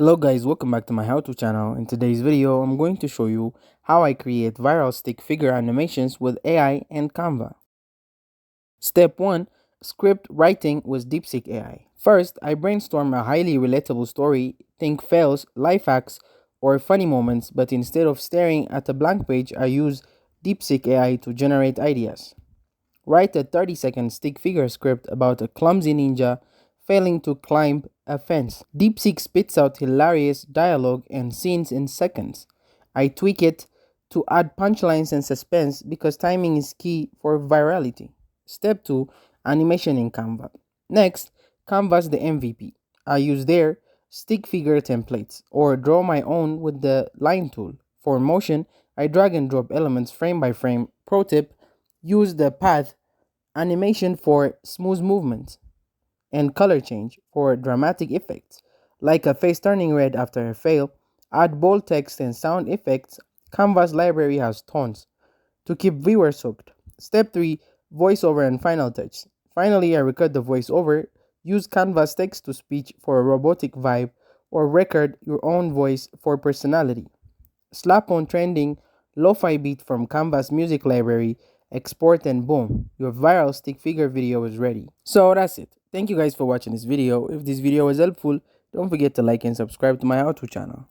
Hello guys, welcome back to my how-to channel. In today's video, I'm going to show you how I create viral stick figure animations with AI and Canva. Step 1. Script writing with DeepSeek AI. First, I brainstorm a highly relatable story, think fails, life hacks, or funny moments, but instead of staring at a blank page, I use DeepSeek AI to generate ideas. Write a 30-second stick figure script about a clumsy ninja failing to climb a fence. DeepSeek spits out hilarious dialogue and scenes in seconds. I tweak it to add punchlines and suspense because timing is key for virality. Step 2. Animation in Canva. Next, Canva's the MVP. I use their stick figure templates or draw my own with the line tool. For motion, I drag and drop elements frame by frame. Pro tip: use the path animation for smooth movements and color change for dramatic effects, like a face turning red after a fail. Add bold text and sound effects. Canva's library has tons to keep viewers hooked. Step 3. Voiceover and final touch. Finally, I record the voiceover. Use Canva's text to speech for a robotic vibe or record your own voice for personality. Slap on trending lo-fi beat from Canva's music library, export, and boom, your viral stick figure video is ready. So that's it. Thank you guys for watching this video. If this video was helpful, don't forget to like and subscribe to my how-to channel.